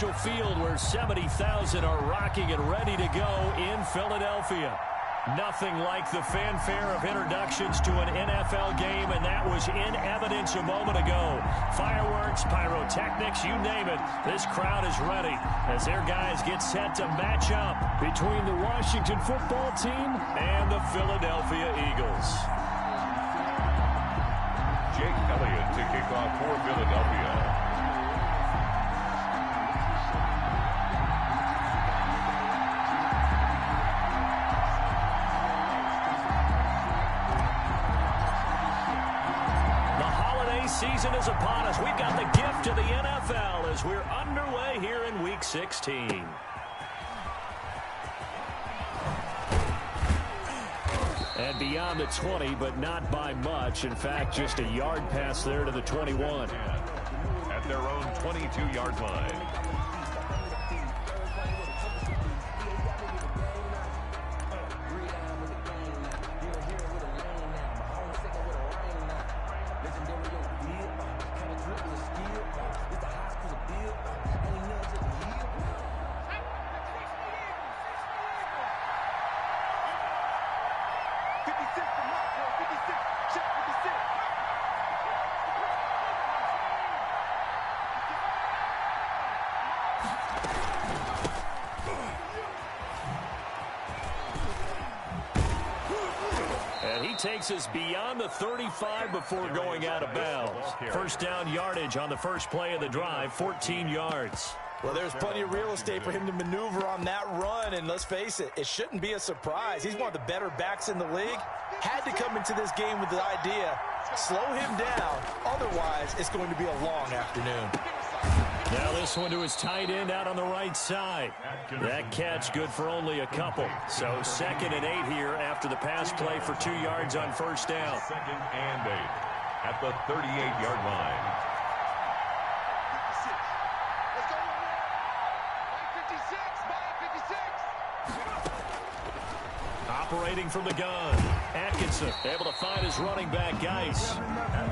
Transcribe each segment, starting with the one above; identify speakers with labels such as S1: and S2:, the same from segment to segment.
S1: artificial field where 70,000 are rocking and ready to go in Philadelphia. Nothing like the fanfare of introductions to an NFL game, and that was in evidence a moment ago. Fireworks, pyrotechnics, you name it. This crowd is ready as their guys get set to match up between the Washington football team and the Philadelphia Eagles.
S2: Jake Elliott to kick off for Philadelphia.
S1: Season is upon us. We've got the gift of the NFL as we're underway here in Week 16. And beyond the 20, but not by much. In fact, just a yard pass there to the 21.
S2: At their own 22-yard line.
S1: Takes us beyond the 35 before going out of bounds. First down yardage on the first play of the drive, 14 yards.
S3: Well, there's plenty of real estate for him to maneuver on that run, and let's face it, it shouldn't be a surprise. He's one of the better backs in the league. Had to come into this game with the idea, slow him down, otherwise it's going to be a long afternoon.
S1: Now this one to his tight end out on the right side. That catch good for only a couple. So 2nd and 8 here after the pass play for 2 yards on first down.
S2: 2nd and 8 at the 38-yard line.
S1: Operating from the gun. Atkinson able to find his running back, Geis.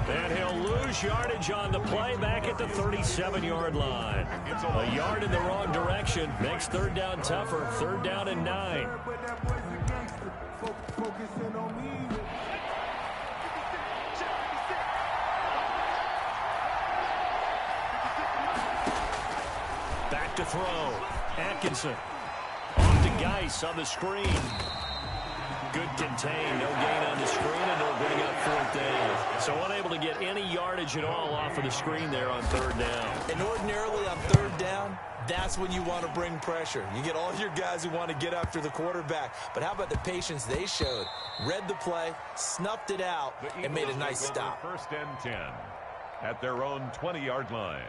S1: And he'll lose yardage on the play back at the 37-yard line. A yard in the wrong direction makes third down tougher. 3rd down and 9. Back to throw. Atkinson. Off to Geis on the screen. Good contain, no gain on the screen, and they'll bring up 4th down. So unable to get any yardage at all off of the screen there on 3rd down.
S3: And ordinarily on 3rd down, that's when you want to bring pressure. You get all your guys who want to get after the quarterback. But how about the patience they showed? Read the play, snuffed it out, and made a nice stop.
S2: 1st and 10 at their own 20-yard line.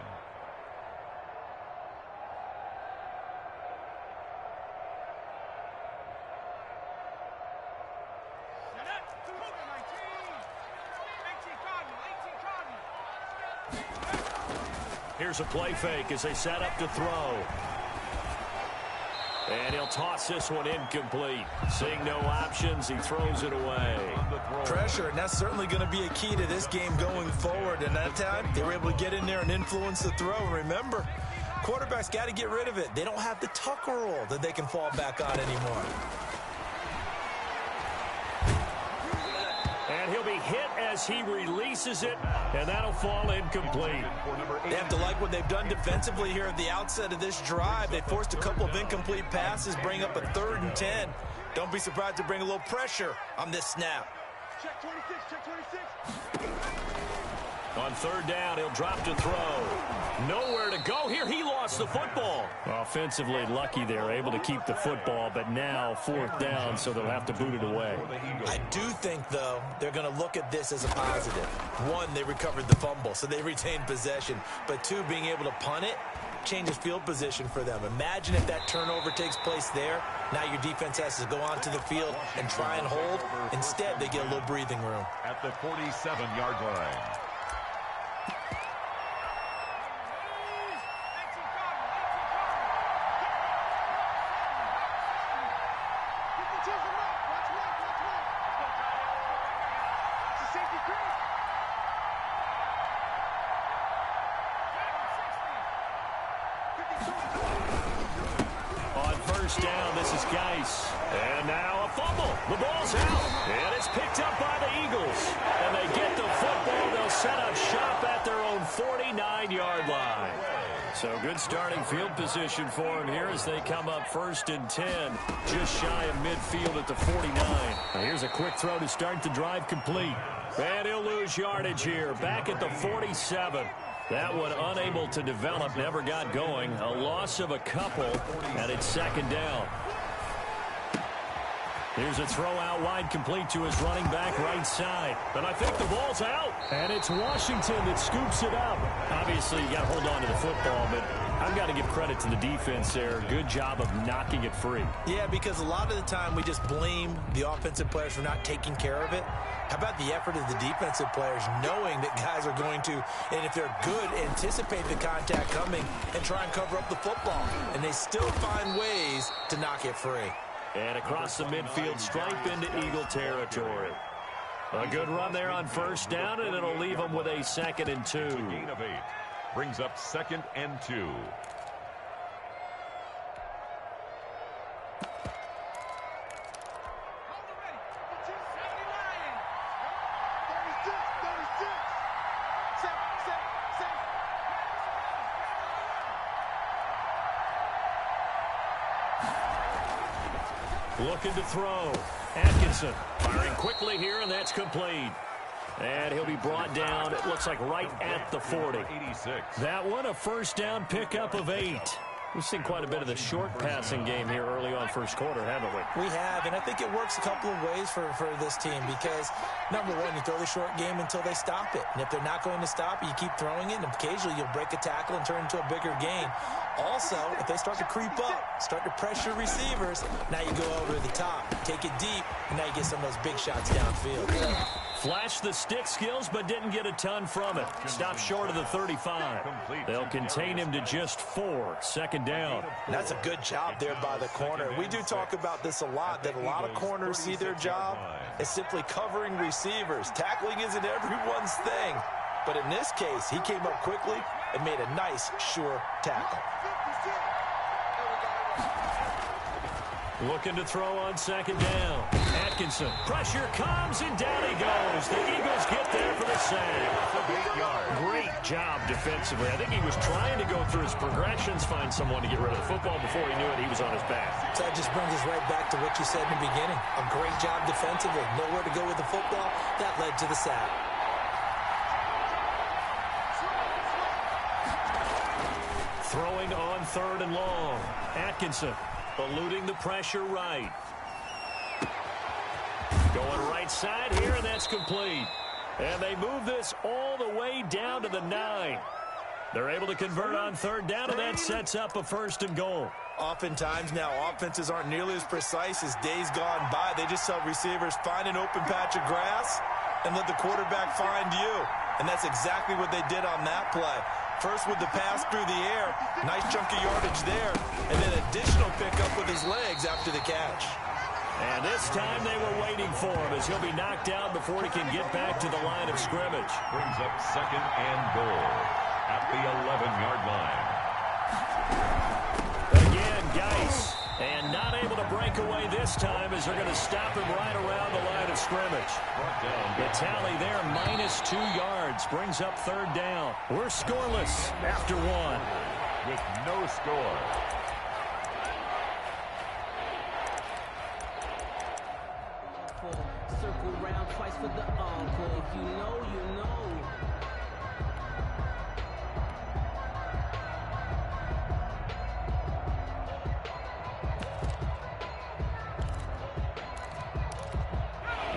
S1: Here's a play fake as they set up to throw. And he'll toss this one incomplete. Seeing no options, he throws it away.
S3: Pressure, and that's certainly going to be a key to this game going forward. And that time, they were able to get in there and influence the throw. And remember, quarterbacks got to get rid of it. They don't have the tucker roll that they can fall back on anymore.
S1: And he'll be hit as he releases it, and that'll fall incomplete.
S3: They have to like what they've done defensively here at the outset of this drive. They forced a couple of incomplete passes, bring up a 3rd and 10. Don't be surprised to bring a little pressure on this snap.
S4: Check 26, check 26.
S1: On 3rd down, he'll drop to throw. Nowhere to go here. He lost the football. Offensively lucky they're able to keep the football, but now 4th down, so they'll have to boot it away.
S3: I do think, though, they're going to look at this as a positive. 1, they recovered the fumble, so they retained possession. But 2, being able to punt it changes field position for them. Imagine if that turnover takes place there. Now your defense has to go onto the field and try and hold. Instead, they get a little breathing room.
S2: At the 47-yard line.
S1: first down. This is Geis. And now a fumble. The ball's out. And it's picked up by the Eagles. And they get the football. They'll set up shop at their own 49-yard line. So good starting field position for them here as they come up 1st and 10. Just shy of midfield at the 49. Now here's a quick throw to start the drive complete. And he'll lose yardage here. Back at the 47. That one unable to develop, never got going. A loss of a couple, and it's 2nd down. Here's a throw out wide, complete to his running back right side. And I think the ball's out. And it's Washington that scoops it up. Obviously, you got to hold on to the football, but I've got to give credit to the defense there. Good job of knocking it free.
S3: Yeah, because a lot of the time we just blame the offensive players for not taking care of it. How about the effort of the defensive players knowing that guys are going to, and if they're good, anticipate the contact coming and try and cover up the football. And they still find ways to knock it free.
S1: And across the midfield stripe into Eagle territory. A good run there on 1st down, and it'll leave them with a 2nd and 2.
S2: A gain of 8. Brings up 2nd and 2.
S1: Looking to throw. Atkinson firing quickly here, and that's complete. And he'll be brought down, it looks like right at the 40.
S2: 86.
S1: That one a 1st down pickup of 8. We've seen quite a bit of the short passing game here early on 1st quarter, haven't we?
S3: We have, and I think it works a couple of ways for this team because, number one, you throw the short game until they stop it. And if they're not going to stop it, you keep throwing it, and occasionally you'll break a tackle and turn it into a bigger gain. Also, if they start to creep up, start to pressure receivers, now you go over the top, take it deep, and now you get some of those big shots downfield.
S1: Flashed the stick skills, but didn't get a ton from it. Stopped short of the 35. They'll contain him to just 4. 2nd down.
S3: And that's a good job there by the corner. We do talk about this a lot, that a lot of corners see their job as simply covering receivers. Tackling isn't everyone's thing. But in this case, he came up quickly and made a nice, sure tackle.
S1: Looking to throw on 2nd down. Atkinson. Pressure comes, and down he goes. The Eagles get there for the sack.
S2: 8 yards.
S1: Great job defensively. I think he was trying to go through his progressions, find someone to get rid of the football. Before he knew it, he was on his back.
S3: So that just brings us right back to what you said in the beginning. A great job defensively. Nowhere to go with the football. That led to the sack.
S1: Throwing on 3rd and long. Atkinson eluding the pressure right. Going right side here, and that's complete. And they move this all the way down to the 9. They're able to convert on 3rd down, and that sets up a 1st and goal.
S3: Oftentimes now, offenses aren't nearly as precise as days gone by. They just tell receivers, find an open patch of grass and let the quarterback find you. And that's exactly what they did on that play. First with the pass through the air, nice chunk of yardage there, and then additional pickup with his legs after the catch.
S1: And this time they were waiting for him as he'll be knocked down before he can get back to the line of scrimmage.
S2: Brings up 2nd and goal at the 11-yard line.
S1: Again, Geis, and not able to break away this time as they're going to stop him right around the line of scrimmage. The tally there, -2 yards, brings up 3rd down. We're scoreless after 1.
S2: With no score.
S5: Circle round twice for the encore. If you know, you know.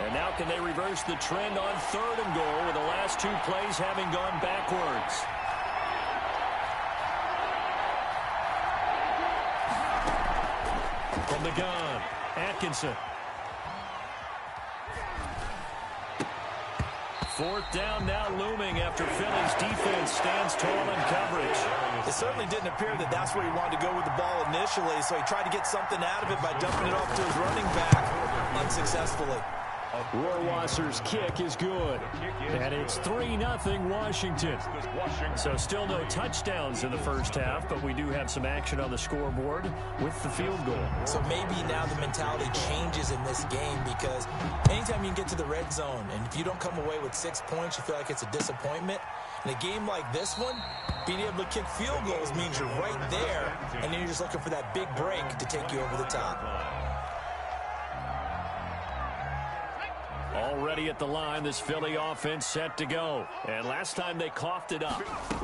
S1: And now can they reverse the trend on 3rd and goal with the last 2 plays having gone backwards? From the gun, Atkinson. 4th down now looming after Philly's defense stands tall in coverage.
S3: It certainly didn't appear that that's where he wanted to go with the ball initially, so he tried to get something out of it by dumping it off to his running back unsuccessfully.
S1: Rohrwasser's kick is good. And it's 3-0 Washington. So still no touchdowns in the first half, but we do have some action on the scoreboard with the field goal.
S3: So maybe now the mentality changes in this game, because anytime you can get to the red zone, and if you don't come away with 6 points, you feel like it's a disappointment. In a game like this one, being able to kick field goals means you're right there, and then you're just looking for that big break to take you over the top.
S1: Already at the line, this Philly offense set to go. And last time they coughed it up,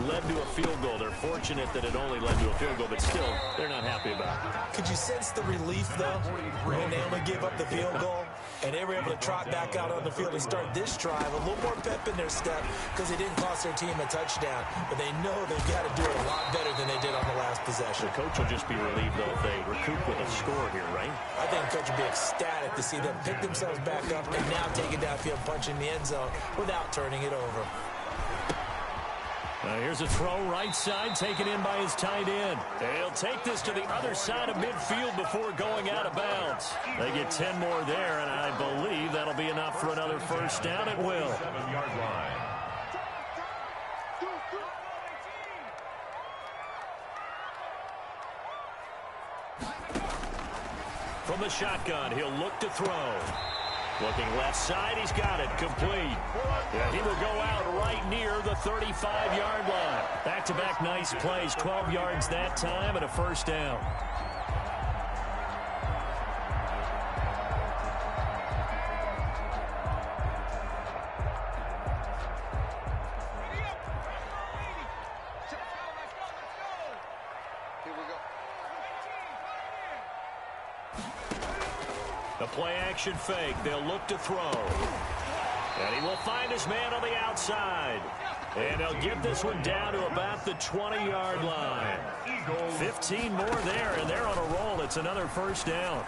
S1: led to a field goal. They're fortunate that it only led to a field goal, but still, they're not happy about it.
S3: Could you sense the relief, though, when they only gave up the field goal, and they were able to trot back out on the field and start this drive, a little more pep in their step, because they didn't cost their team a touchdown, but they know they've got to do it a lot better than they did on the last possession.
S1: The coach will just be relieved, though, if they recoup with a score here, right?
S3: I think the coach will be ecstatic to see them pick themselves back up and now take it downfield, punch in the end zone without turning it over.
S1: Here's a throw right side, taken in by his tight end. They'll take this to the other side of midfield before going out of bounds. They get 10 more there, and I believe that'll be enough for another first down at will.
S2: 7-yard line.
S1: From the shotgun, he'll look to throw. Looking left side, he's got it, complete. Yeah, he will go out right near the 35-yard line. Back-to-back nice plays, 12 yards that time and a first down. The play-action fake. They'll look to throw. And he will find his man on the outside. And they'll get this one down to about the 20-yard line. 15 more there, and they're on a roll. It's another first down.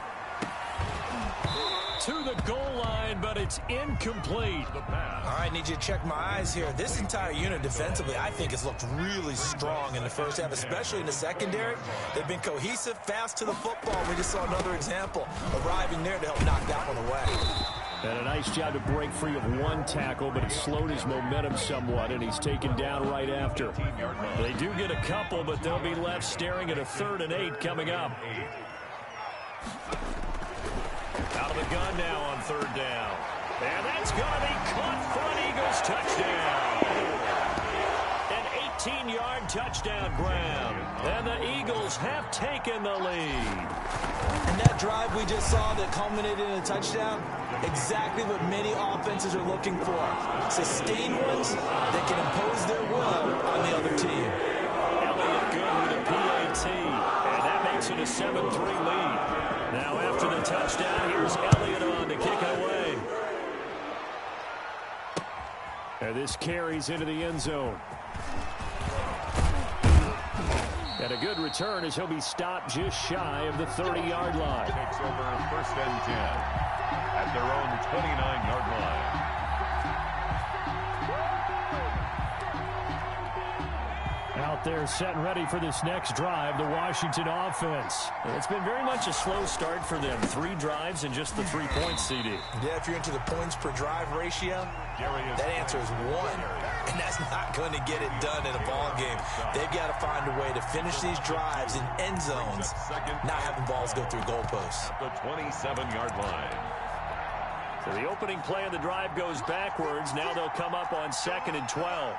S1: To the goal line, but it's incomplete.
S3: All right, need you to check my eyes here. This entire unit defensively, I think, has looked really strong in the first half, especially in the secondary. They've been cohesive, fast to the football. We just saw another example arriving there to help knock that one away.
S1: And a nice job to break free of one tackle, but it slowed his momentum somewhat, and he's taken down right after. They do get a couple, but they'll be left staring at a 3rd and 8 coming up. Out of the gun now on 3rd down. And that's going to be caught for an Eagles touchdown. An 18-yard touchdown grab. And the Eagles have taken the lead.
S3: And that drive we just saw that culminated in a touchdown, exactly what many offenses are looking for. Sustained ones that can impose their will on the other team.
S1: Elliott good with a PAT. And that makes it a 7-3 lead. Now after the touchdown, here's Elliott on to kick it away. And this carries into the end zone. And a good return as he'll be stopped just shy of the 30-yard line.
S2: Takes over 1st and 10 at their own 29-yard line.
S1: Out there set and ready for this next drive, the Washington offense. It's been very much a slow start for them. 3 drives and just the 3 points, CD.
S3: Yeah, if you're into the points per drive ratio, that answer is 1. And that's not going to get it done in a ball game. They've got to find a way to finish these drives in end zones, not having balls go through goalposts.
S2: The 27-yard line.
S1: So the opening play of the drive goes backwards. Now they'll come up on 2nd and 12.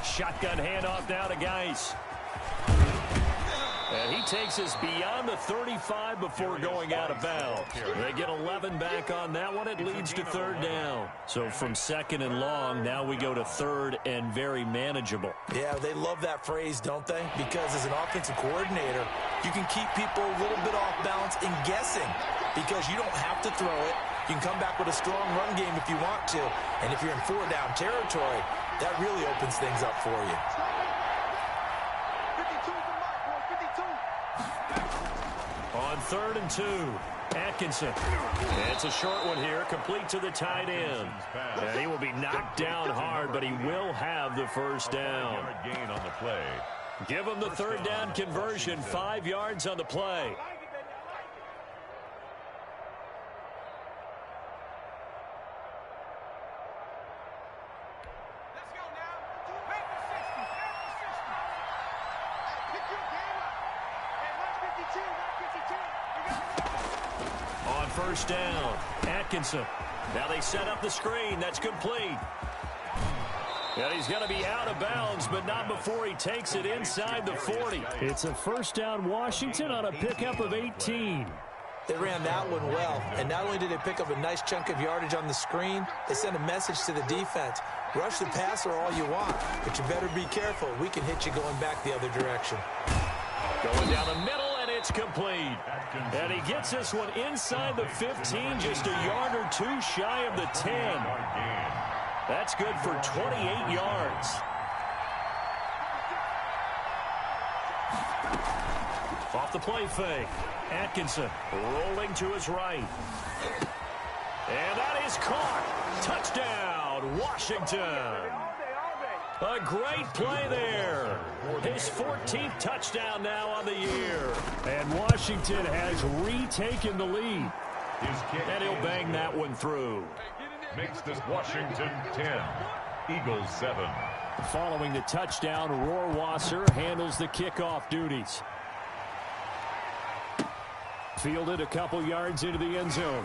S1: Shotgun handoff now to Geis. And he takes us beyond the 35 before going out of bounds. They get 11 back on that one. It leads to 3rd down. So from 2nd and long, now we go to 3rd and very manageable.
S3: Yeah, they love that phrase, don't they? Because as an offensive coordinator, you can keep people a little bit off balance and guessing because you don't have to throw it. You can come back with a strong run game if you want to. And if you're in 4-down territory, that really opens things up for you.
S4: 52 is the mark, boy, 52.
S1: On 3rd and 2. Atkinson. It's a short one here, complete to the tight end. And he will be knocked down hard, but he will have the first down.
S2: Gain on the play.
S1: Give him the third down conversion, 5 yards on the play. On first down, Atkinson. Now they set up the screen. That's complete. And he's going to be out of bounds, but not before he takes it inside the 40. It's a first down Washington on a pickup of 18.
S3: They ran that one well, and not only did they pick up a nice chunk of yardage on the screen, they sent a message to the defense. Rush the passer all you want, but you better be careful. We can hit you going back the other direction.
S1: Going down the middle, and it's complete. And he gets this one inside the 15, just a yard or two shy of the 10. That's good for 28 yards. Off the play fake. Atkinson rolling to his right. And that is caught. Touchdown, Washington. A great play there. His 14th touchdown now on the year. And Washington has retaken the lead. And he'll bang that one through.
S2: Makes this Washington 10, Eagles 7.
S1: Following the touchdown, Rohrwasser handles the kickoff duties. Fielded a couple yards into the end zone.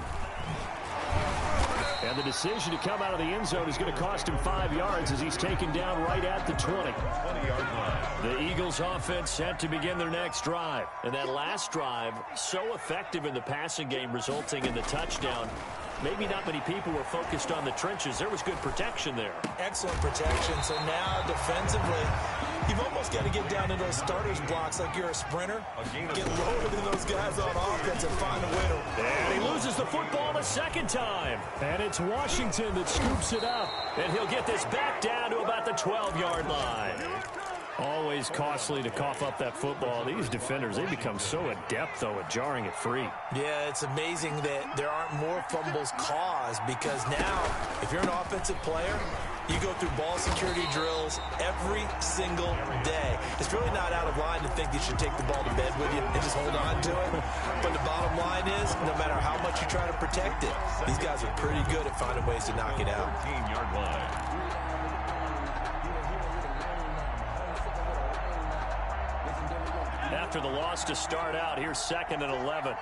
S1: And the decision to come out of the end zone is going to cost him 5 yards as he's taken down right at the 20.
S2: 20-yard line.
S1: The Eagles offense set to begin their next drive. And that last drive, so effective in the passing game, resulting in the touchdown. Maybe not many people were focused on the trenches. There was good protection there.
S3: Excellent protection. So now defensively, you've almost got to get down to those starters blocks like you're a sprinter. Get loaded in those guys on offense and find a way to...
S1: And he loses the football a second time. And it's Washington that scoops it up. And he'll get this back down to about the 12-yard line. Always costly to cough up that football. These defenders, they become so adept, though, at jarring it free.
S3: Yeah, it's amazing that there aren't more fumbles caused because now, if you're an offensive player, you go through ball security drills every single day. It's really not out of line to think you should take the ball to bed with you and just hold on to it. But the bottom line is, no matter how much you try to protect it, these guys are pretty good at finding ways to knock it out.
S2: 13-yard line.
S1: After the loss to start out, here's 2nd and 11.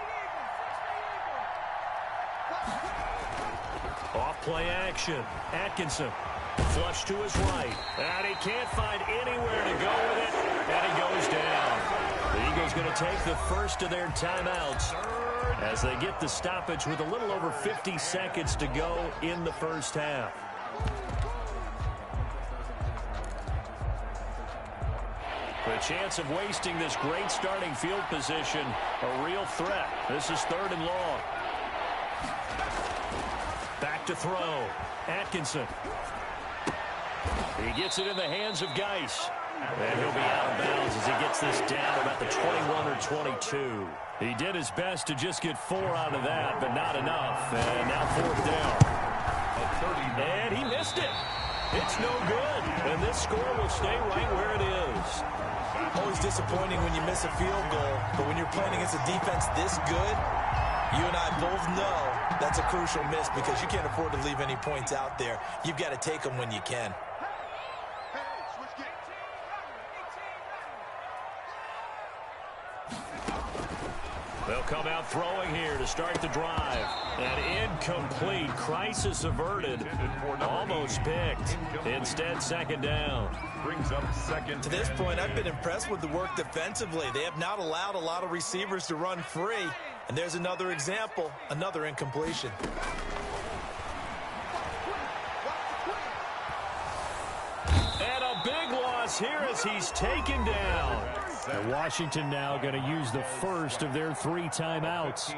S1: Off play action. Atkinson. Flush to his right. And he can't find anywhere to go with it. And he goes down. The Eagles going to take the first of their timeouts as they get the stoppage with a little over 50 seconds to go in the first half. The chance of wasting this great starting field position, a real threat. This is 3rd and long. Back to throw. Atkinson. He gets it in the hands of Geis. And he'll be out of bounds as he gets this down about the 21 or 22. He did his best to just get 4 out of that, but not enough. And now 4th down. And he missed it. It's no good. And this score will stay right where it is.
S3: Always disappointing when you miss a field goal, but when you're playing against a defense this good, you and I both know that's a crucial miss because you can't afford to leave any points out there. You've got to take them when you can.
S1: They'll come out throwing here to start the drive. And incomplete. Crisis averted. Almost picked. Instead, 2nd down.
S2: Brings up 2nd.
S3: To this point, I've been impressed with the work defensively. They have not allowed a lot of receivers to run free. And there's another example, another incompletion.
S1: And a big loss here as he's taken down. And Washington now going to use the first of their 3 timeouts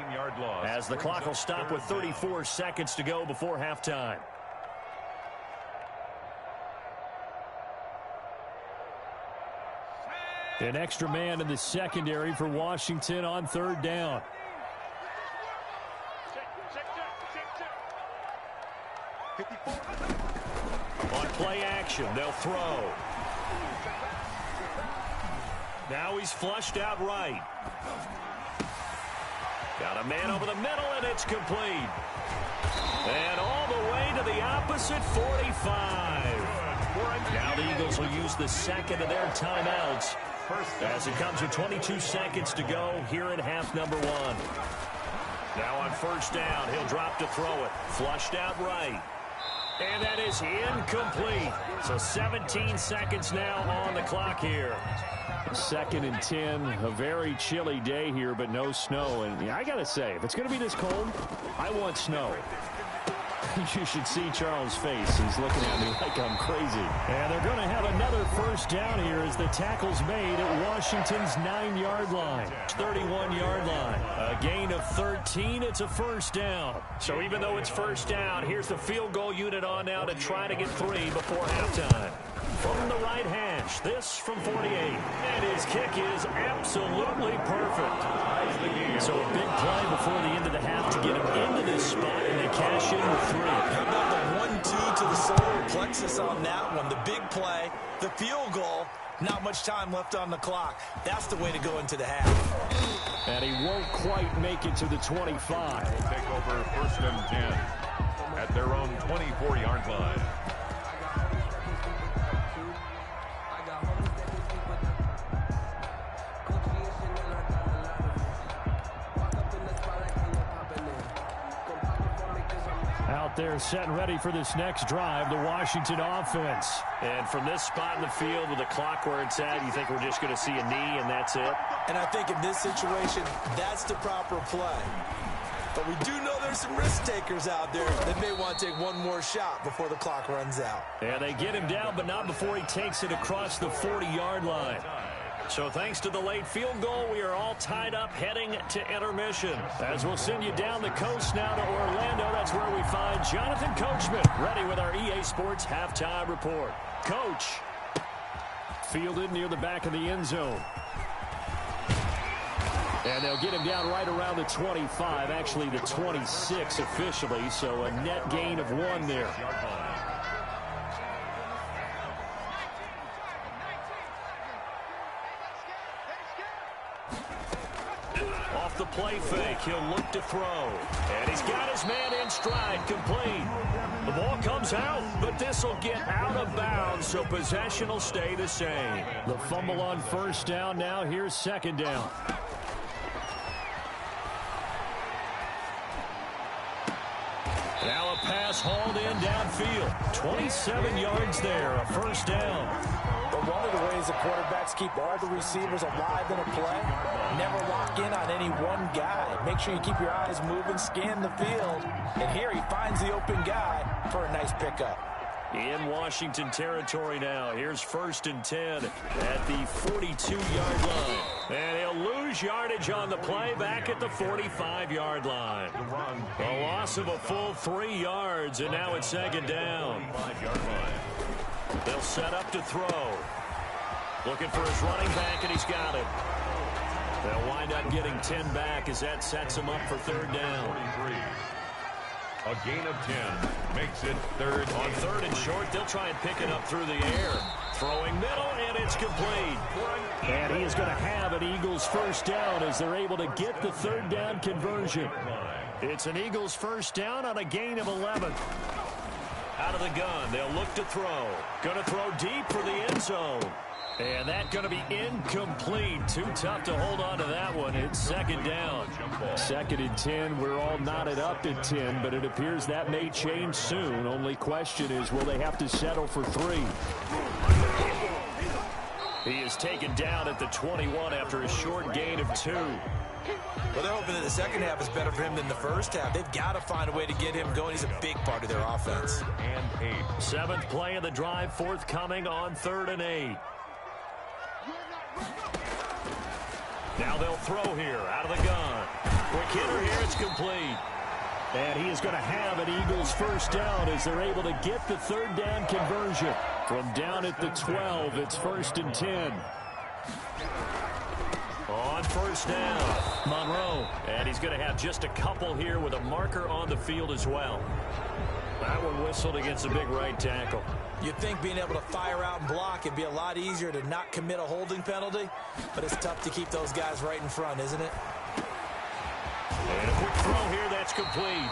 S1: as the clock will stop with 34 seconds to go before halftime. An extra man in the secondary for Washington on 3rd down. formation. They'll throw. Now he's flushed out right. Got a man over the middle, and it's complete. And all the way to the opposite 45. Now the Eagles will use the second of their timeouts as it comes with 22 seconds to go here in half number one. Now on first down, he'll drop to throw it. Flushed out right. And that is incomplete. So 17 seconds now on the clock here. 2nd and 10, a very chilly day here, but no snow. And I got to say, if it's going to be this cold, I want snow. You should see Charles' face. He's looking at me like I'm crazy. And they're going to have another first down here as the tackle's made at Washington's 9-yard line. 31-yard line. A gain of 13. It's a first down. So even though it's first down, here's the field goal unit on now to try to get 3 before halftime. From the right hash, this from 48. And his kick is absolutely perfect. So a big play before the end of the half to get him into this spot, and they cash in with 3.
S3: How about the 1-2 to the solar plexus on that one? The big play, the field goal, not much time left on the clock. That's the way to go into the half.
S1: And he won't quite make it to the 25.
S2: Will take over 1st and 10 at their own 24-yard line.
S1: Out there set and ready for this next drive, the Washington offense. And from this spot in the field with the clock where it's at, you think we're just going to see a knee and that's it?
S3: And I think in this situation, that's the proper play. But we do know there's some risk takers out there that may want to take one more shot before the clock runs out.
S1: And they get him down, but not before he takes it across the 40-yard line. So thanks to the late field goal, we are all tied up heading to intermission. As we'll send you down the coast now to Orlando, that's where we find Jonathan Coachman, ready with our EA Sports halftime report. Coach, fielded near the back of the end zone. And they'll get him down right around the 25, actually the 26 officially, so a net gain of 1 there. The play fake, he'll look to throw, and he's got his man in stride, complete. The ball comes out, but this will get out of bounds, so possession will stay the same. The fumble on first down. Now here's 2nd down. Now a pass hauled in downfield. 27 yards there, a first down.
S3: But one of the ways the quarterbacks keep all the receivers alive in a play, never lock in on any one guy. Make sure you keep your eyes moving, scan the field. And here he finds the open guy for a nice pickup.
S1: In Washington territory now. Here's 1st and 10 at the 42-yard line. And he'll lose yardage on the play back at the 45-yard line. A loss of a full 3 yards, and now it's 2nd down.
S2: 5-yard line.
S1: They'll set up to throw. Looking for his running back, and he's got it. They'll wind up getting 10 back as that sets him up for 3rd down.
S2: 43. A gain of 10 makes it 3rd.
S1: On 3rd and short, they'll try and pick it up through the air. Throwing middle, and it's complete. And he is going to have an Eagles first down as they're able to get the 3rd down conversion. It's an Eagles first down on a gain of 11. Out of the gun, they'll look to throw. Going to throw deep for the end zone. And that's going to be incomplete. Too tough to hold on to that one. It's 2nd down. 2nd and 10. We're all knotted up at 10, but it appears that may change soon. Only question is, will they have to settle for 3? He is taken down at the 21 after a short gain of 2.
S3: Well, they're hoping that the second half is better for him than the first half. They've got to find a way to get him going. He's a big part of their offense.
S1: 7th play of the drive forthcoming on 3rd and 8. Now they'll throw here out of the gun. Quick hitter here, it's complete. And he is going to have an Eagles first down as they're able to get the 3rd down conversion. From down at the 12, it's 1st and 10. On first down, Monroe. And he's going to have just a couple here with a marker on the field as well. That one whistled against a big right tackle.
S3: You'd think being able to fire out and block it'd be a lot easier to not commit a holding penalty, but it's tough to keep those guys right in front, isn't it?
S1: And a quick throw here, that's complete.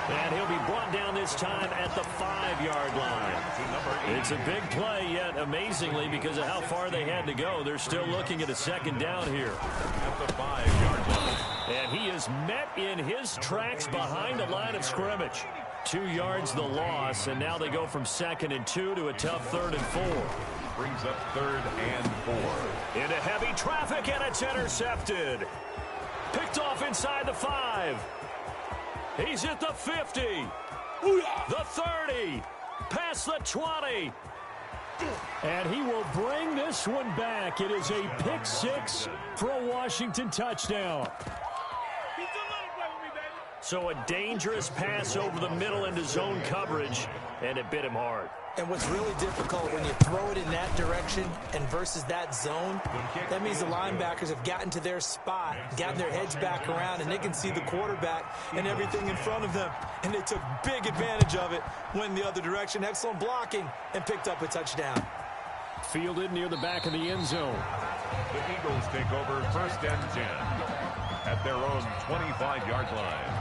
S1: And he'll be brought down this time at the 5-yard line. It's a big play, yet amazingly, because of how far they had to go, they're still looking at a second down here.
S2: At the 5-yard line.
S1: And he is met in his tracks behind the line of scrimmage. 2 yards the loss, and now they go from 2nd and 2 to a tough 3rd and 4.
S2: Brings up 3rd and 4.
S1: Into heavy traffic, and it's intercepted. Picked off inside the 5. He's at the 50. The 30. Past the 20. And he will bring this one back. It is a pick 6 for a Washington touchdown. So a dangerous pass over the middle into zone coverage, and it bit him hard.
S3: And what's really difficult when you throw it in that direction and versus that zone, that means the linebackers have gotten to their spot, gotten their heads back around, and they can see the quarterback and everything in front of them. And they took big advantage of it, went the other direction, excellent blocking, and picked up a touchdown.
S1: Fielded near the back of the end zone.
S2: The Eagles take over 1st and 10 at their own 25-yard line.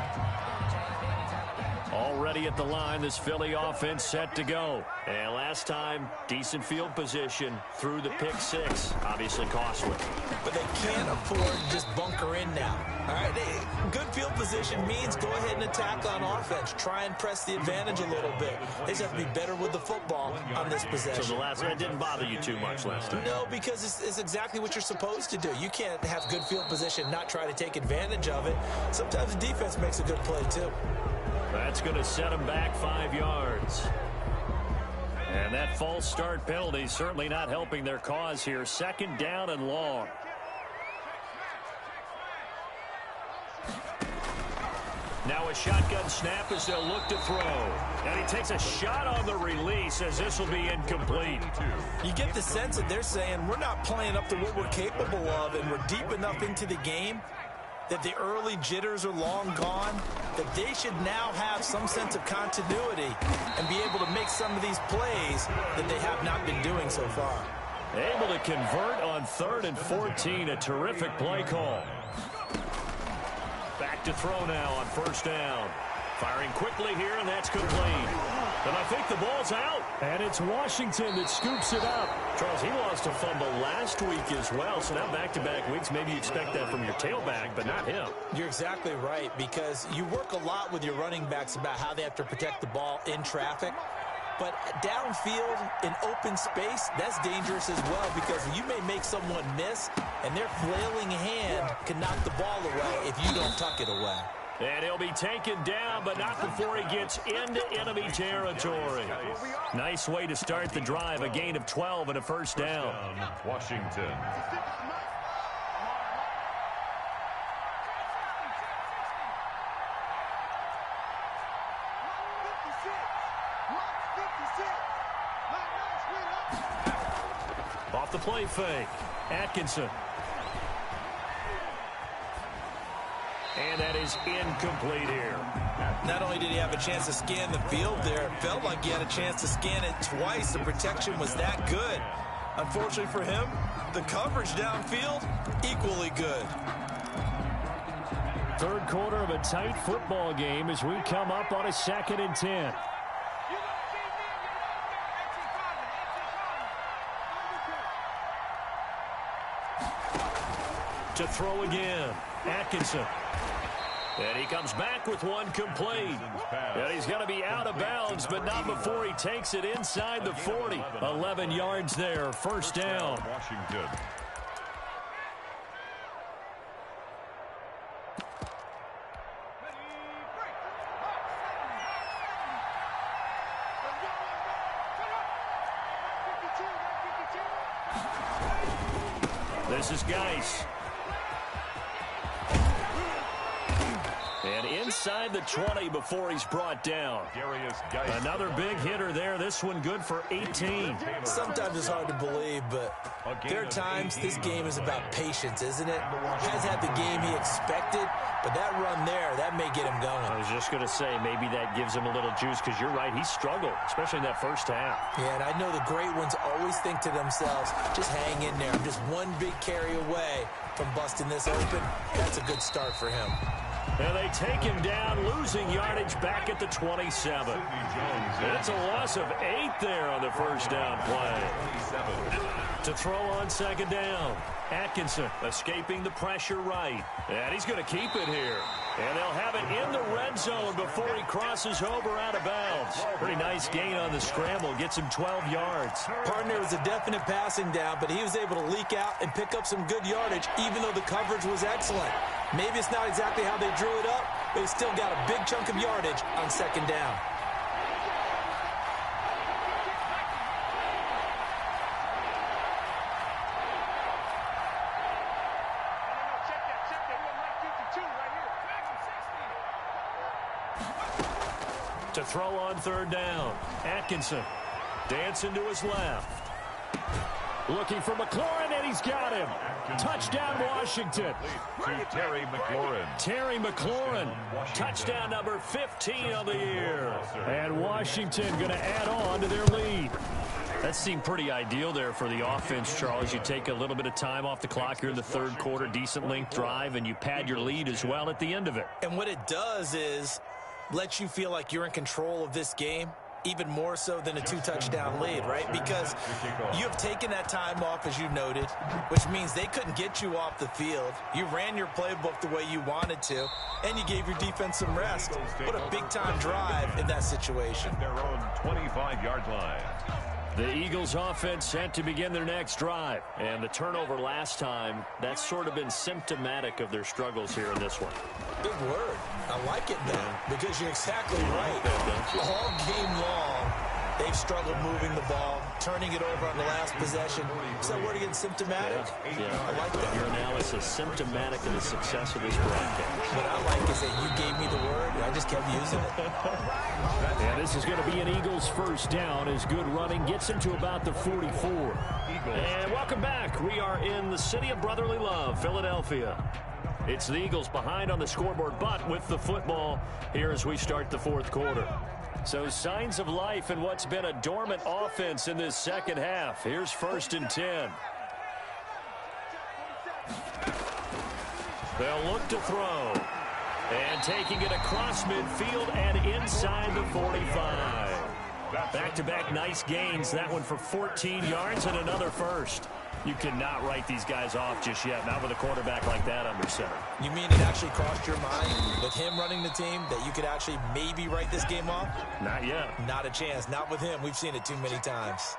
S1: Already at the line, this Philly offense set to go. And last time, decent field position through the pick 6. Obviously costly.
S3: But they can't afford to just bunker in now. All right, good field position means go ahead and attack on offense. Try and press the advantage a little bit. They just have to be better with the football on this possession.
S1: So that didn't bother you too much last time?
S3: No, because it's exactly what you're supposed to do. You can't have good field position, not try to take advantage of it. Sometimes the defense makes a good play, too.
S1: That's going to set him back 5 yards. And that false start penalty certainly not helping their cause here. 2nd down and long. Now a shotgun snap as they'll look to throw. And he takes a shot on the release as this will be incomplete.
S3: You get the sense that they're saying we're not playing up to what we're capable of, and we're deep enough into the game that the early jitters are long gone, that they should now have some sense of continuity and be able to make some of these plays that they have not been doing so far.
S1: Able to convert on 3rd and 14, a terrific play call. Back to throw now on 1st down. Firing quickly here, and that's complete. And I think the ball's out. And it's Washington that scoops it up. Charles, he lost a fumble last week as well, so now back-to-back weeks, maybe you expect that from your tailback, but not him.
S3: You're exactly right, because you work a lot with your running backs about how they have to protect the ball in traffic. But downfield, in open space, that's dangerous as well, because you may make someone miss, and their flailing hand can knock the ball away if you don't tuck it away.
S1: And he'll be taken down, but not before he gets into enemy territory. Nice way to start the drive, a gain of 12 and a 1st down.
S2: Washington.
S1: Off the play fake, Atkinson. And that is incomplete here.
S3: Not only did he have a chance to scan the field there, it felt like he had a chance to scan it twice. The protection was that good. Unfortunately for him, the coverage downfield, equally good.
S1: 3rd quarter of a tight football game as we come up on a 2nd and 10. To throw again, Atkinson. And he comes back with one complete. And he's going to be out of bounds, but not before he takes it inside the 40. 11 yards there, 1st down.
S2: Washington.
S1: This is Geis. And inside the 20 before he's brought down. Another big hitter there. This one good for 18.
S3: Sometimes it's hard to believe, but there are times this game is about patience, isn't it? Has had the game he expected, but that run there, that may get him going.
S1: I was just going to say, maybe that gives him a little juice, because you're right, he struggled, especially in that first half.
S3: Yeah, and I know the great ones always think to themselves, just hang in there. I'm just one big carry away from busting this open. That's a good start for him.
S1: And they take him down, losing yardage back at the 27. It's a loss of 8 there on the first down play. To throw on second down. Atkinson escaping the pressure right. And he's going to keep it here. And they'll have it in the red zone before he crosses over out of bounds. Pretty nice gain on the scramble. Gets him 12 yards.
S3: Partner was a definite passing down, but he was able to leak out and pick up some good yardage, even though the coverage was excellent. Maybe it's not exactly how they drew it up, but he still got a big chunk of yardage on second down.
S1: To throw on third down. Atkinson dancing to his left. Looking for McLaurin, and he's got him. Touchdown, Washington.
S2: To Terry McLaurin.
S1: Terry McLaurin. Touchdown number 15 of the year. And Washington going to add on to their lead. That seemed pretty ideal there for the offense, Charles. You take a little bit of time off the clock here in the third quarter, decent length drive, and you pad your lead as well at the end of it.
S3: And what it does is let you feel like you're in control of this game, even more so than a 2-touchdown lead, right? Because you have taken that time off, as you noted, which means they couldn't get you off the field. You ran your playbook the way you wanted to, and you gave your defense some rest. What a big-time drive in that situation.
S2: Their own 25-yard line.
S1: The Eagles offense set to begin their next drive. And the turnover last time, that's sort of been symptomatic of their struggles here in this one.
S3: Big word. I like it, though, because you're exactly right. All game long, they've struggled moving the ball, turning it over on the last possession. Is that word again, symptomatic?
S1: Yeah.
S3: I like that.
S1: Your analysis, symptomatic of the success of this broadcast.
S3: What I like is that you gave me the word, and I just kept using it.
S1: And this is going to be an Eagles first down as good running gets him to about the 44. And welcome back. We are in the city of brotherly love, Philadelphia. It's the Eagles behind on the scoreboard, but with the football here as we start the fourth quarter. So signs of life in what's been a dormant offense in this second half. Here's 1st and 10. They'll look to throw. And taking it across midfield and inside the 45. Back-to-back nice gains. That one for 14 yards and another first. You cannot write these guys off just yet, not with a quarterback like that under center.
S3: You mean it actually crossed your mind with him running the team that you could actually maybe write this game off?
S1: Not yet.
S3: Not a chance. Not with him. We've seen it too many times.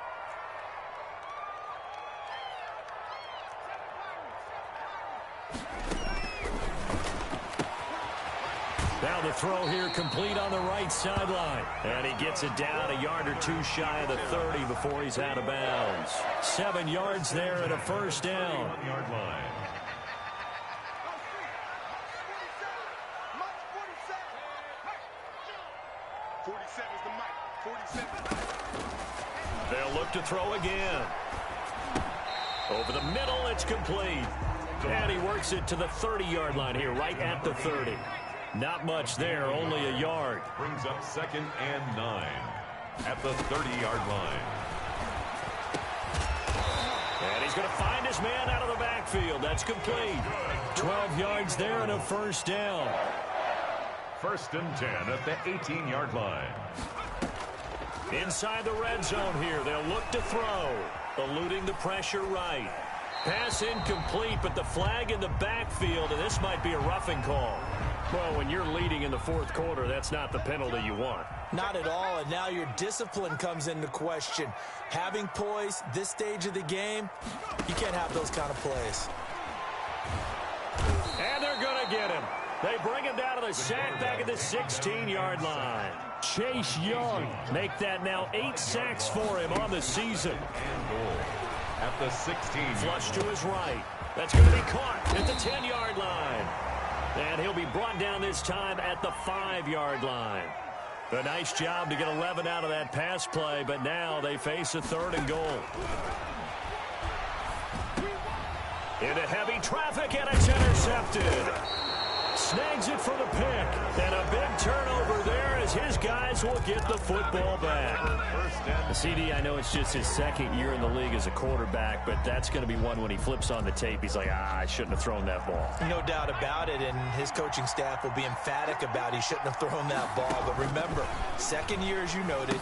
S1: Now the throw here complete on the right sideline. And he gets it down a yard or two shy of the 30 before he's out of bounds. 7 yards there and a first down.
S2: 1-yard line.
S1: They'll look to throw again. Over the middle, it's complete. And he works it to the 30-yard line here, right at the 30. Not much there, only a yard.
S2: Brings up 2nd and 9 at the 30-yard line.
S1: And he's going to find his man out of the backfield. That's complete. 12 yards there and a first down.
S2: 1st and 10 at the 18-yard line.
S1: Inside the red zone here. They'll look to throw. Eluding the pressure right. Pass incomplete, but the flag in the backfield, and this might be a roughing call. Well, when you're leading in the fourth quarter, that's not the penalty you want.
S3: Not at all, and now your discipline comes into question. Having poise this stage of the game, you can't have those kind of plays.
S1: And they're going to get him. They bring him down to the sack back at the 16-yard line. Chase Young make that now 8 sacks for him on the season.
S2: And goal at the 16.
S1: Flush to his right. That's going to be caught at the 10-yard line. And he'll be brought down this time at the 5-yard line. A nice job to get 11 out of that pass play, but now they face a 3rd and goal. Into heavy traffic, and it's intercepted. Snags it for the pick, and a big turnover there as his guys will get the football back. The CD, I know it's just his 2nd year in the league as a quarterback, but that's going to be one when he flips on the tape. He's like, I shouldn't have thrown that ball.
S3: No doubt about it, and his coaching staff will be emphatic about he shouldn't have thrown that ball. But remember, 2nd year, as you noted,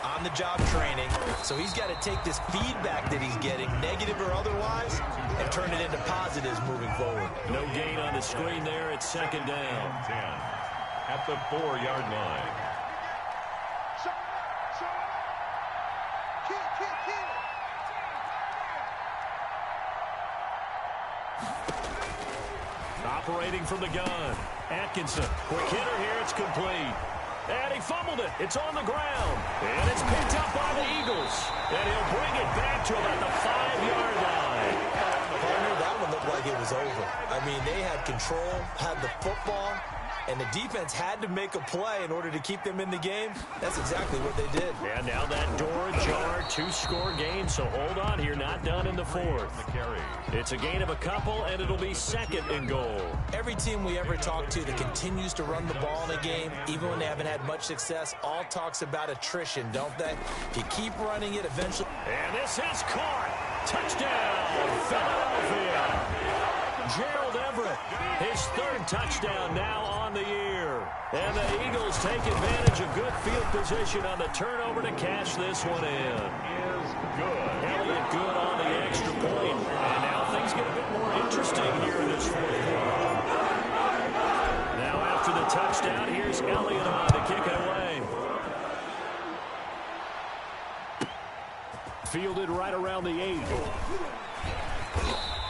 S3: on-the-job training, so he's got to take this feedback that he's getting, negative or otherwise, and turn it into positives moving forward.
S1: No gain on the screen there. It's 2nd down.
S2: 10 at the 4-yard line.
S1: Operating from the gun. Atkinson. Quick hitter here. It's complete. And he fumbled it. It's on the ground. And it's picked up by the Eagles. And he'll bring it back to about the 5-yard line.
S3: Partner, that one looked like it was over. I mean, they had control, had the football, and the defense had to make a play in order to keep them in the game. That's exactly what they did.
S1: And now that door ajar, 2-score game, so hold on here, not done in the 4th. It's a gain of a couple, and it'll be 2nd and goal.
S3: Every team we ever talk to that continues to run the ball in a game, even when they haven't had much success, all talks about attrition, don't they? If you keep running it, eventually...
S1: And this is caught. Touchdown, Philadelphia. Gerald Everett, his 3rd touchdown now on the year. And the Eagles take advantage of good field position on the turnover to cash this one in.
S2: Is good.
S1: Elliott good on the extra point. And now things get a bit more interesting here in this 4th quarter. Now after the touchdown, here's Elliott on to kick it away. Fielded right around the 8.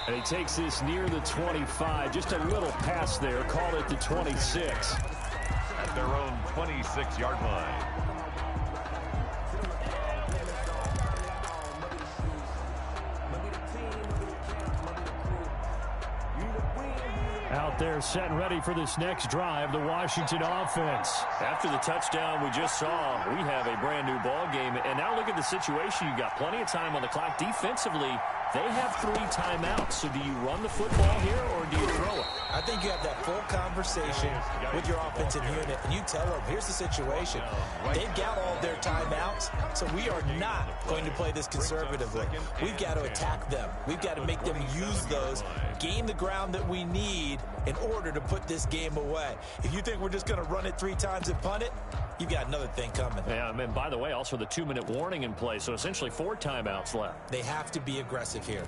S1: And he takes this near the 25. Just a little pass there. Call it the 26.
S2: At their own 26-yard line.
S1: Out there set and ready for this next drive, the Washington offense. After the touchdown we just saw, we have a brand new ball game. And now look at the situation. You've got plenty of time on the clock. Defensively, they have 3 timeouts. So do you run the football here or do you throw it?
S3: I think you have that full conversation with your offensive unit, and you tell them, here's the situation. They've got all their timeouts, so we are not going to play this conservatively. We've got to attack them. We've got to make them use those, gain the ground that we need in order to put this game away. If you think we're just going to run it 3 times and punt it, you've got another thing coming.
S1: Yeah, and by the way, also the 2-minute warning in play, so essentially 4 timeouts left.
S3: They have to be aggressive here.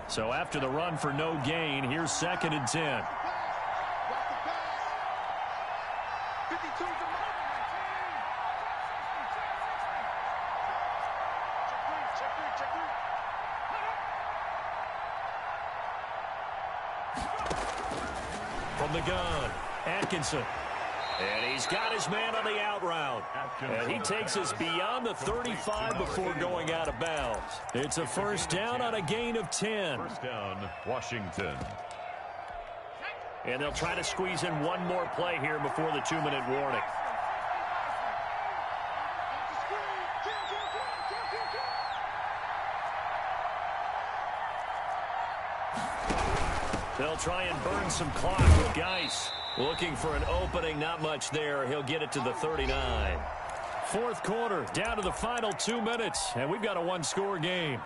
S1: So after the run for no gain, here's 2nd and 10. From the gun, Atkinson. And he's got his man on the out route. And he takes us beyond the 35 before going out of bounds. It's a 1st down on a gain of 10.
S2: 1st down, Washington.
S1: And they'll try to squeeze in one more play here before the 2-minute warning. They'll try and burn some clock with Geis. Looking for an opening, not much there. He'll get it to the 39. 4th quarter, down to the final 2 minutes, and we've got a 1-score game.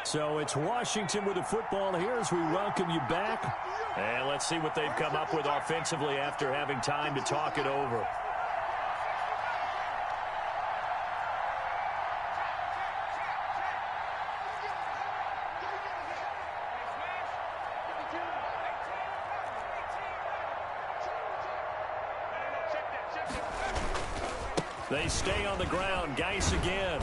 S1: So it's Washington with the football here as we welcome you back. And let's see what they've come up with offensively after having time to talk it over. They stay on the ground. Geis again.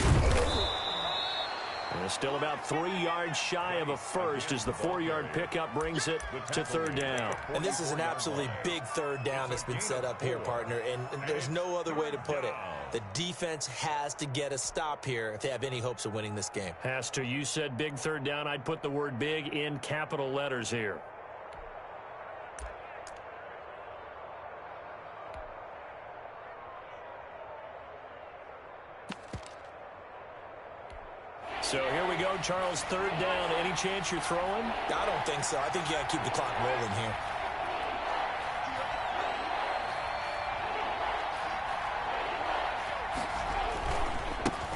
S1: And still about 3 yards shy of a first as the 4-yard pickup brings it to third down.
S3: And this is an absolutely big third down that's been set up here, partner, and there's no other way to put it. The defense has to get a stop here if they have any hopes of winning this game.
S1: Has to. You said big third down. I'd put the word big in capital letters here. So here we go, Charles, third down. Any chance you're throwing?
S3: I don't think so. I think you got to keep the clock rolling here.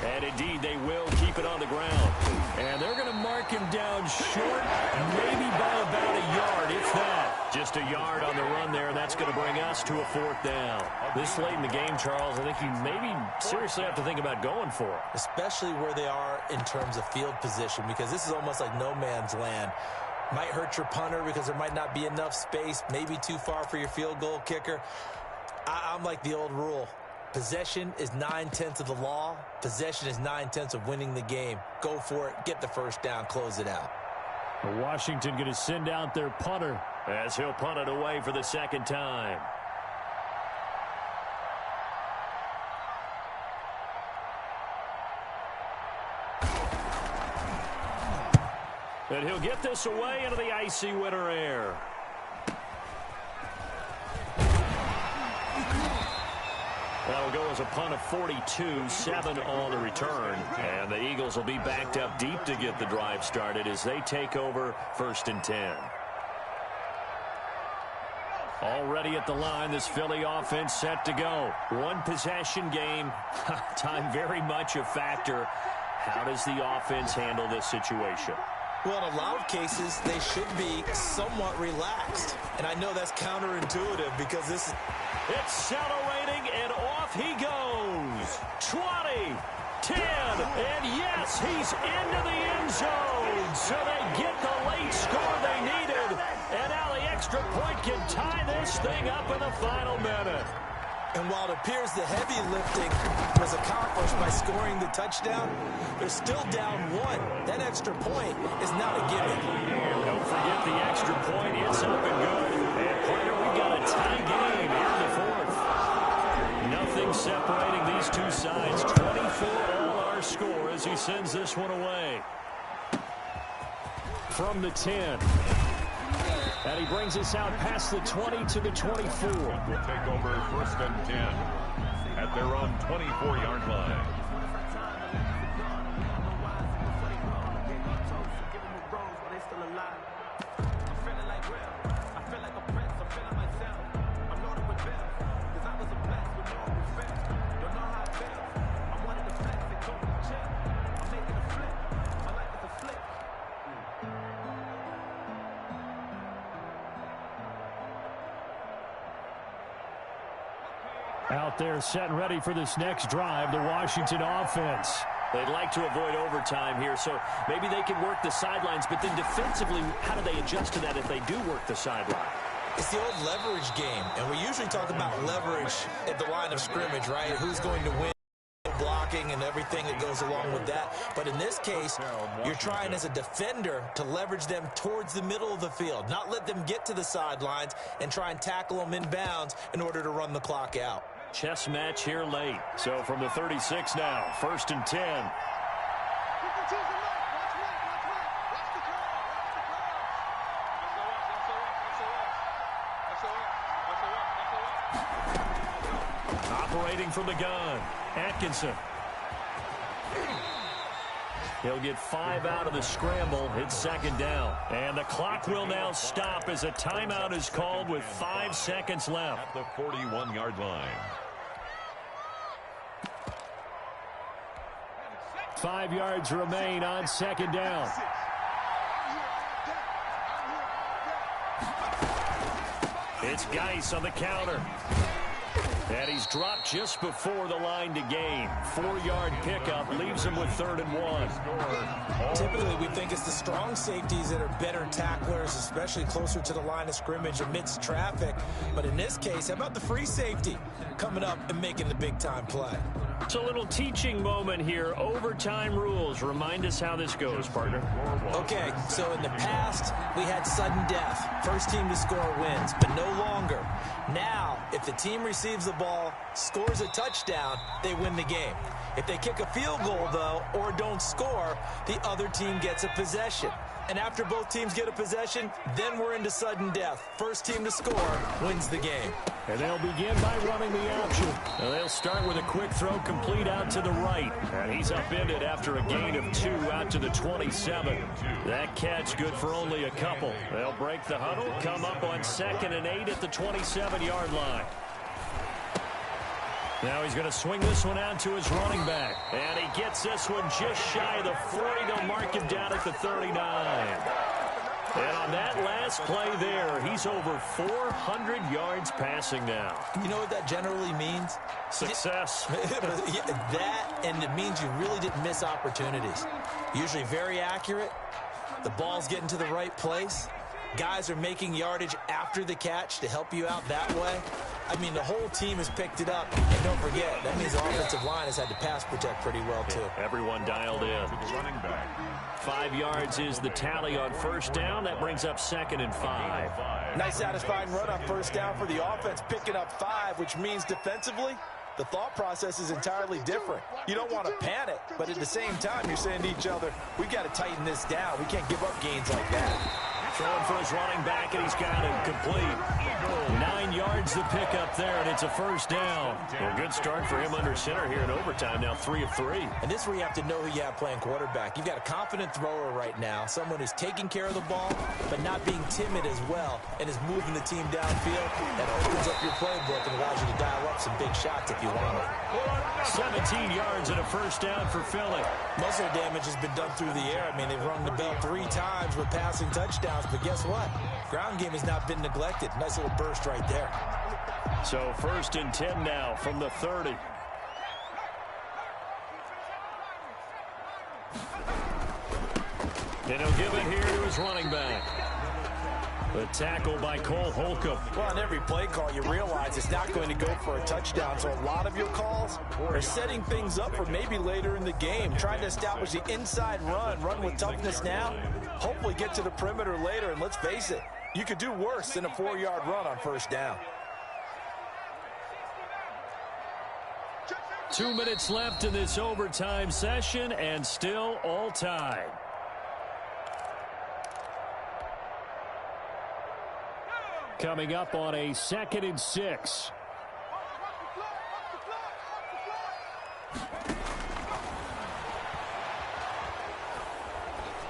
S1: And indeed, they will keep it on the ground. And they're going to mark him down short, maybe by about a yard, if that. Just a yard on the run there, and that's going to bring us to a fourth down. This late in the game, Charles, I think you maybe seriously have to think about going for it.
S3: Especially where they are in terms of field position, because this is almost like no man's land. Might hurt your punter because there might not be enough space, maybe too far for your field goal kicker. I'm like the old rule. Possession is 9/10 of the law. Possession is 9/10 of winning the game. Go for it. Get the first down. Close it out.
S1: Washington going to send out their punter as he'll punt it away for the second time. And he'll get this away into the icy winter air. That'll go as a punt of 42, 7 on the return. And the Eagles will be backed up deep to get the drive started as they take over 1st and 10. Already at the line, this Philly offense set to go. One possession game. Time very much a factor. How does the offense handle this situation?
S3: Well, in a lot of cases, they should be somewhat relaxed. And I know that's counterintuitive because this is...
S1: Accelerating, and off he goes. 20, 10, and yes, he's into the end zone. So they get the late score they needed. And now the extra point can tie this thing up in the final minute.
S3: And while it appears the heavy lifting was accomplished by scoring the touchdown, they're still down 1. That extra point is not a gimme.
S1: And don't forget the extra point. It's up and good. And, partner, we've got a tie game here in the 4th. Nothing separating these two sides. 24 all our score as he sends this one away. From the 10. And he brings us out past the 20 to the 24.
S2: Will take over 1st and 10 at their own 24-yard line.
S1: Out there set and ready for this next drive, the Washington offense. They'd like to avoid overtime here, so maybe they can work the sidelines, but then defensively, how do they adjust to that if they do work the sideline?
S3: It's the old leverage game, and we usually talk about leverage at the line of scrimmage, right? Who's going to win? Blocking and everything that goes along with that. But in this case, you're trying as a defender to leverage them towards the middle of the field, not let them get to the sidelines and try and tackle them in bounds in order to run the clock out.
S1: Chess match here late. So from the 36 now, 1st and 10. Operating from the gun, Atkinson. He'll get 5 out of the scramble. It's 2nd down. And the clock will now stop as a timeout is called with 5 seconds left.
S2: At the 41-yard line.
S1: 5 yards remain on 2nd down. It's Geis on the counter. And he's dropped just before the line to gain. 4-yard pickup leaves him with 3rd and 1.
S3: Typically, we think it's the strong safeties that are better tacklers, especially closer to the line of scrimmage amidst traffic. But in this case, how about the free safety coming up and making the big-time play?
S1: It's a little teaching moment here. Overtime rules. Remind us how this goes, partner.
S3: Okay, so in the past, we had sudden death. First team to score wins, but no longer. Now, if the team receives the ball, scores a touchdown, they win the game. If they kick a field goal, though, or don't score, the other team gets a possession. And after both teams get a possession, then we're into sudden death. First team to score wins the game.
S1: And they'll begin by running the option. And they'll start with a quick throw complete out to the right. And he's upended after a gain of 2 out to the 27. That catch good for only a couple. They'll break the huddle, come up on 2nd and 8 at the 27-yard line. Now he's going to swing this one out to his running back. And he gets this one just shy of the 40. They'll mark him down at the 39. And on that last play there, he's over 400 yards passing now.
S3: You know what that generally means?
S1: Success.
S3: That, and it means you really didn't miss opportunities. Usually very accurate. The ball's getting to the right place. Guys are making yardage after the catch to help you out that way. I mean, the whole team has picked it up. And don't forget, that means the offensive line has had to pass protect pretty well, too.
S1: Everyone dialed in.
S2: Running back.
S1: 5 yards is the tally on first down. That brings up 2nd and 5.
S3: Nice satisfying run on first down for the offense, picking up 5, which means defensively, the thought process is entirely different. You don't want to panic, but at the same time, you're saying to each other, we've got to tighten this down. We can't give up gains like that.
S1: Throwing for his running back, and he's got it complete. 9 yards to pick up there, and it's a first down. A good start for him under center here in overtime, now 3 of 3.
S3: And this is where you have to know who you have playing quarterback. You've got a confident thrower right now, someone who's taking care of the ball, but not being timid as well, and is moving the team downfield. That opens up your playbook and allows you to dial up some big shots if you want them.
S1: 17 yards and a first down for Philly.
S3: Most of the damage has been done through the air. I mean, they've rung the bell 3 times with passing touchdowns, but guess what? Ground game has not been neglected. Nice little burst right there.
S1: So 1st and 10 now from the 30. And he'll give it here to his running back. The tackle by Cole Holcomb.
S3: Well, on every play call, you realize it's not going to go for a touchdown. So a lot of your calls are setting things up for maybe later in the game, trying to establish the inside run with toughness now, hopefully get to the perimeter later. And let's face it, you could do worse than a 4-yard run on first down.
S1: 2 minutes left in this overtime session, and still all tied. Coming up on a 2nd and 6.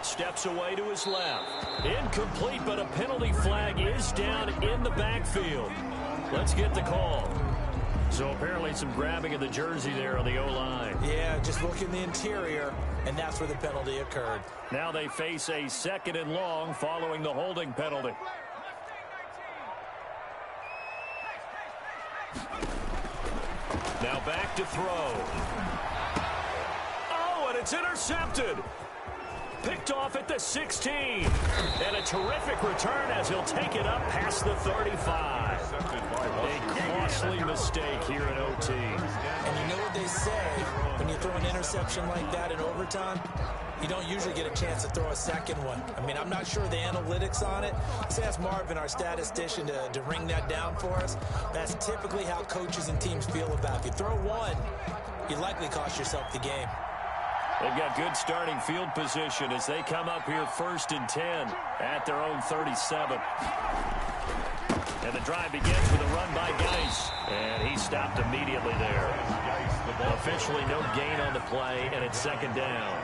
S1: Steps away to his left. Incomplete, but a penalty flag is down in the backfield. Let's get the call. So apparently some grabbing of the jersey there on the O-line.
S3: Yeah, just look in the interior, and that's where the penalty occurred.
S1: Now they face a 2nd and long following the holding penalty. Now back to throw. Oh, and it's intercepted. Picked off at the 16. And a terrific return as he'll take it up past the 35. A costly mistake here in OT.
S3: And you know what they say, when you throw an interception like that in overtime, you don't usually get a chance to throw a second one. I mean, I'm not sure the analytics on it. Let's ask Marvin, our statistician, to ring that down for us. That's typically how coaches and teams feel about it. If you throw one, you likely cost yourself the game.
S1: They've got good starting field position as they come up here 1st and 10 at their own 37. And the drive begins with a run by Geis. And he stopped immediately there. Officially no gain on the play, and it's 2nd down.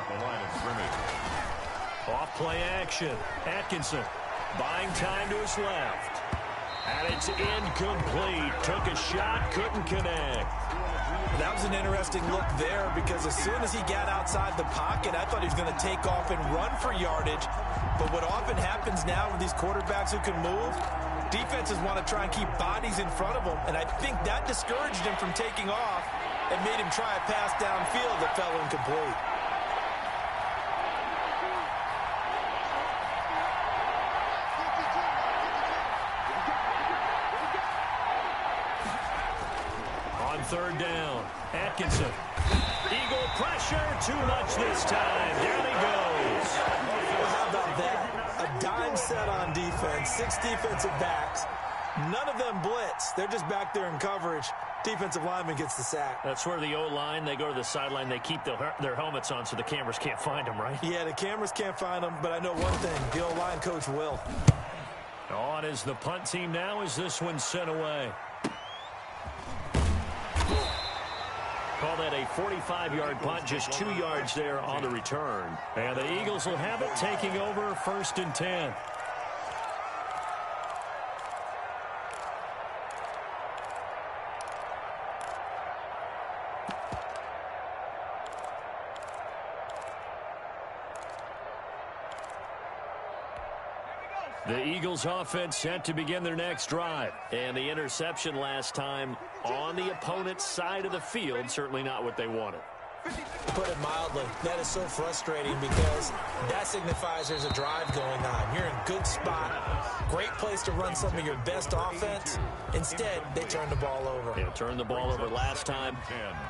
S1: Off play action. Atkinson buying time to his left. And it's incomplete. Took a shot, couldn't connect.
S3: That was an interesting look there because as soon as he got outside the pocket, I thought he was going to take off and run for yardage. But what often happens now with these quarterbacks who can move, defenses want to try and keep bodies in front of them. And I think that discouraged him from taking off and made him try a pass downfield that fell incomplete.
S1: third down. Atkinson. Eagle pressure. Too much this time. Down he goes.
S3: Well, how about that? A dime set on defense. 6 defensive backs. None of them blitz. They're just back there in coverage. Defensive lineman gets the sack.
S1: That's where the O-line, they go to the sideline, they keep their helmets on so the cameras can't find them, right?
S3: Yeah, the cameras can't find them, but I know one thing. The O-line coach will.
S1: On is the punt team now as this one's sent away. Call that a 45-yard punt, just 2 yards there on the return. And the Eagles will have it, taking over 1st and 10. The Eagles offense set to begin their next drive. And the interception last time on the opponent's side of the field, certainly not what they wanted.
S3: Put it mildly, that is so frustrating because that signifies there's a drive going on. You're in a good spot, great place to run some of your best offense. Instead, they turn the ball over.
S1: Yeah, turned the ball over last time.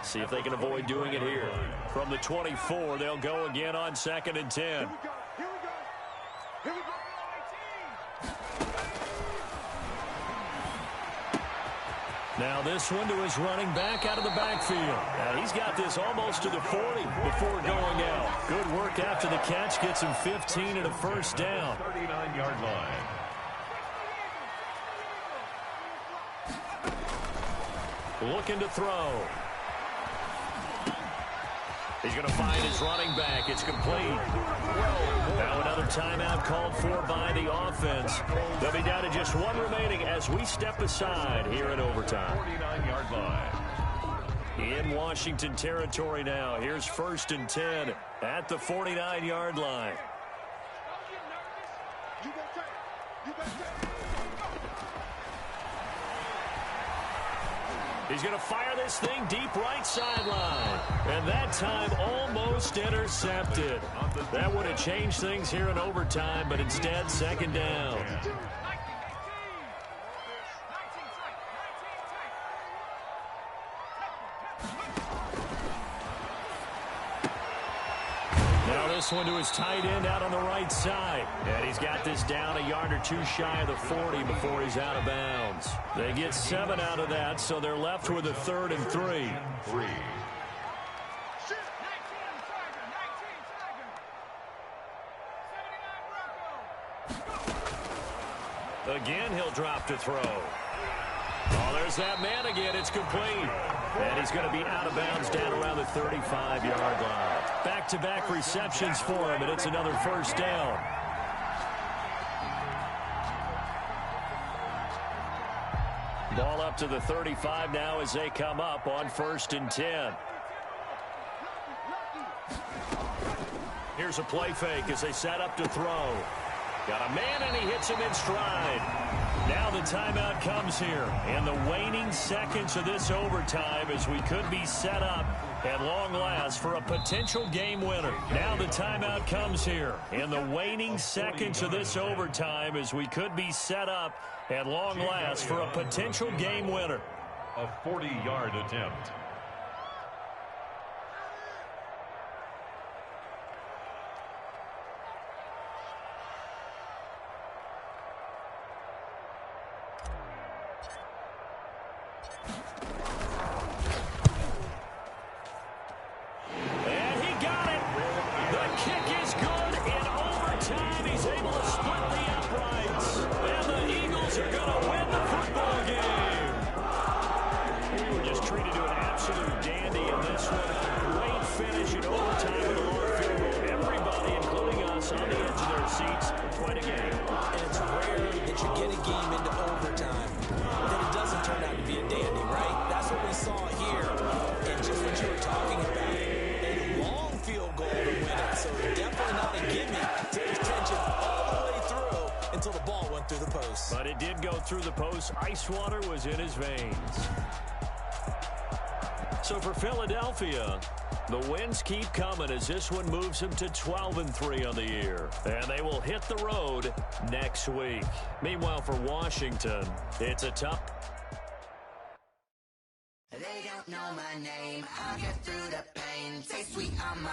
S1: See if they can avoid doing it here. From the 24, they'll go again on 2nd and 10.
S4: Here we go. Here we go.
S1: Now this one to his running back out of the backfield. Now he's got this almost to the 40 before going out. Good work after the catch. Gets him 15 and a first down.
S2: 39-yard line.
S1: Looking to throw. He's going to find his running back. It's complete. Now another timeout called for by the offense. They'll be down to just 1 remaining as we step aside here in overtime.
S2: 49-yard line.
S1: In Washington territory now. Here's 1st and 10 at the 49-yard line.
S4: You got time. You got time.
S1: He's going to fire this thing deep right sideline. And that time almost intercepted. That would have changed things here in overtime, but instead 2nd down. Now this one to his tight end out on the right side. And he's got this down a yard or 2 shy of the 40 before he's out of bounds. They get 7 out of that, so they're left with a 3rd and 3. Again, he'll drop to throw. Oh, there's that man again. It's complete. And he's going to be out of bounds down around the 35-yard line. Back-to-back receptions for him, and it's another first down. Ball up to the 35 now as they come up on 1st and 10. Here's a play fake as they set up to throw. Got a man, and he hits him in stride. Now the timeout comes here in the waning seconds of this overtime as we could be set up at long last for a potential game winner. Now the timeout comes here in the waning seconds of this overtime as we could be set up at long last for a potential game winner.
S2: A 40-yard attempt.
S1: But it did go through the post. Ice water was in his veins. So for Philadelphia, the wins keep coming as this one moves them to 12-3 on the year. And they will hit the road next week. Meanwhile, for Washington, it's a tough...
S6: They don't don't know my name. I'll get through the pain. Stay sweet on my